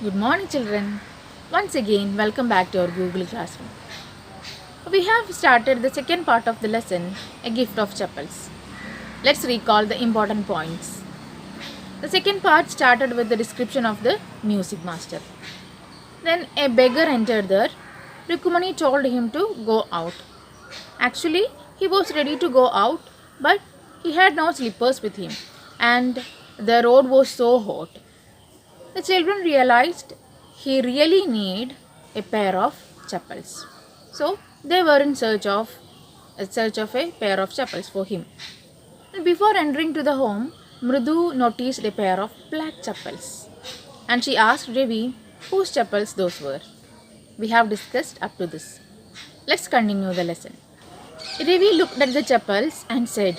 Good morning, children. Once again, welcome back to our Google Classroom. We have started the second part of the lesson, A Gift of Chapels. Let's recall the important points. The second part started with the description of the music master. Then a beggar entered there. Rukumani told him to go out. Actually, he was ready to go out, but he had no slippers with him, and the road was so hot. The children realized he really needed a pair of chappals. So they were in search of a pair of chappals for him. And before entering to the home, Mridu noticed a pair of black chappals. And she asked Ravi whose chappals those were. We have discussed up to this. Let's continue the lesson. Ravi looked at the chappals and said,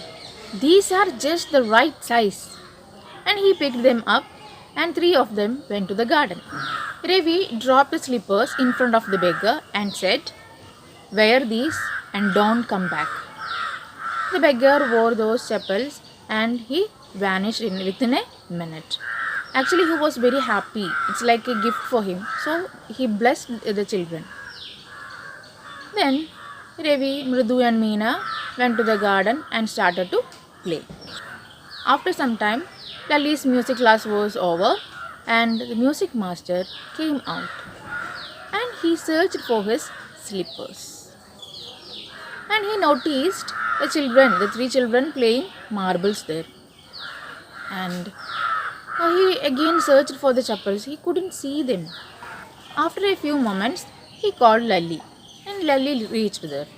"These are just the right size." And he picked them up, and three of them went to the garden. Ravi dropped the slippers in front of the beggar and said, "Wear these and don't come back." The beggar wore those chappals and he vanished within a minute. Actually, he was very happy. It's like a gift for him. So he blessed the children. Then Ravi, Mridu, and Meena went to the garden and started to play. After some time, Lali's music class was over and the music master came out and he searched for his slippers. And he noticed the three children playing marbles there. And he again searched for the chappals. He couldn't see them. After a few moments, he called Lali and Lali reached there.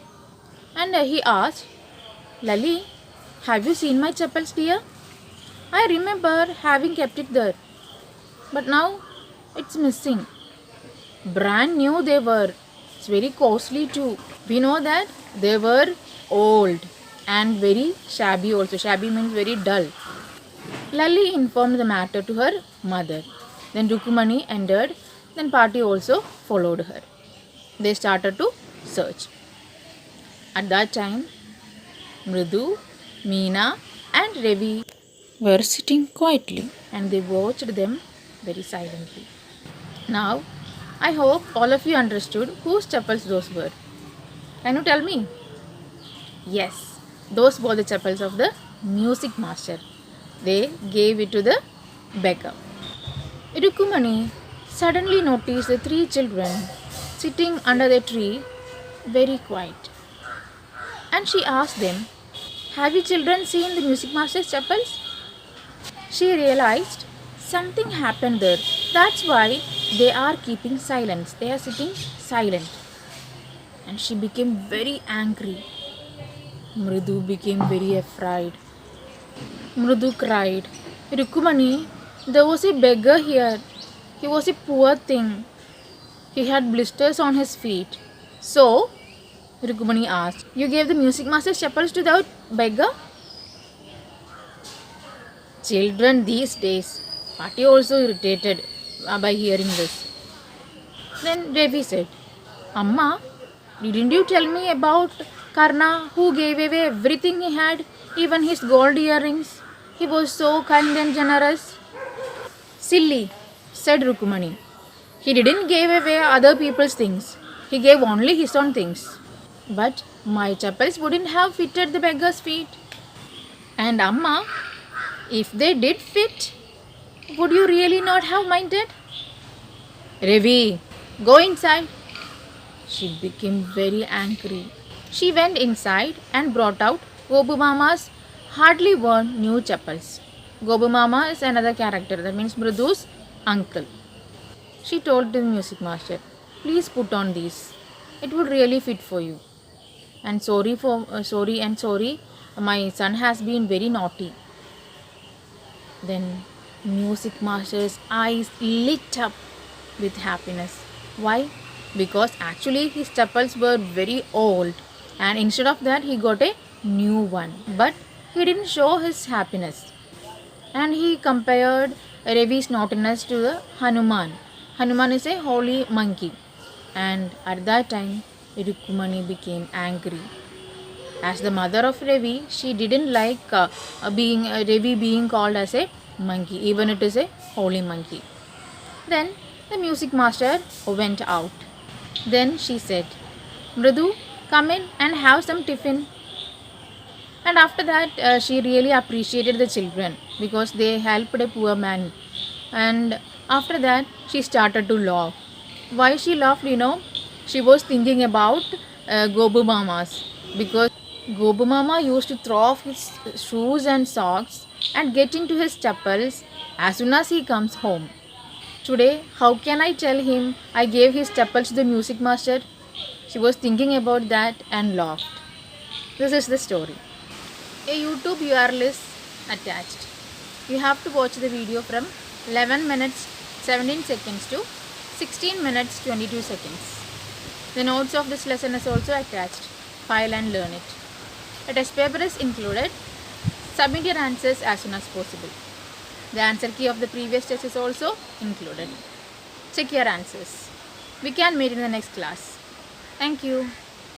And he asked, "Lali, have you seen my chappals, dear? I remember having kept it there, but now it's missing." Brand new they were. It's very costly too. We know that they were old and very shabby also. Shabby means very dull. Lali informed the matter to her mother. Then Rukumani entered. Then Party also followed her. They started to search. At that time, Mridu, Meena, and Ravi were sitting quietly and they watched them very silently. Now, I hope all of you understood whose chappals those were. Can you tell me? Yes, those were the chappals of the music master. They gave it to the beggar. Irukumani suddenly noticed the three children sitting under the tree very quiet. And she asked them, "Have you children seen the music master's chappals?" She realized something happened there. That's why they are keeping silence. They are sitting silent. And she became very angry. Mridu became very afraid. Mridu cried, "Rukumani, there was a beggar here. He was a poor thing. He had blisters on his feet." So, Rukumani asked, "You gave the music master's chappals to the beggar?" Children these days, Party also irritated by hearing this. Then Ravi said, "Amma, didn't you tell me about Karna who gave away everything he had, even his gold earrings? He was so kind and generous." "Silly," said Rukumani. "He didn't give away other people's things. He gave only his own things. But my chappals wouldn't have fitted the beggar's feet. And Amma, if they did fit, would you really not have minded?" "Ravi, go inside." She became very angry. She went inside and brought out Gobu Mama's hardly worn new chappals. Gobu Mama is another character, that means Mridu's uncle. She told the music master, "Please put on these. It would really fit for you. And sorry, my son has been very naughty." Then music master's eyes lit up with happiness. Why? Because actually his chappals were very old and instead of that he got a new one. But he didn't show his happiness. And he compared Ravi's naughtiness to the Hanuman. Hanuman is a holy monkey. And at that time, Rukumani became angry. As the mother of Ravi, she didn't like Ravi being called as a monkey, even it is a holy monkey. Then The music master went out. Then she said, Mridu, come in and have some tiffin. And after that, she really appreciated the children because they helped a poor man. And after that, she started to laugh. Why she laughed, she was thinking about Gobu Mamas because Gobu Mama used to throw off his shoes and socks and get into his chappals as soon as he comes home. Today, how can I tell him I gave his chappals to the music master? She was thinking about that and laughed. This is the story. A YouTube URL is attached. You have to watch the video from 11 minutes 17 seconds to 16 minutes 22 seconds. The notes of this lesson is also attached. File and learn it. A test paper is included. Submit your answers as soon as possible. The answer key of the previous test is also included. Check your answers. We can meet in the next class. Thank you.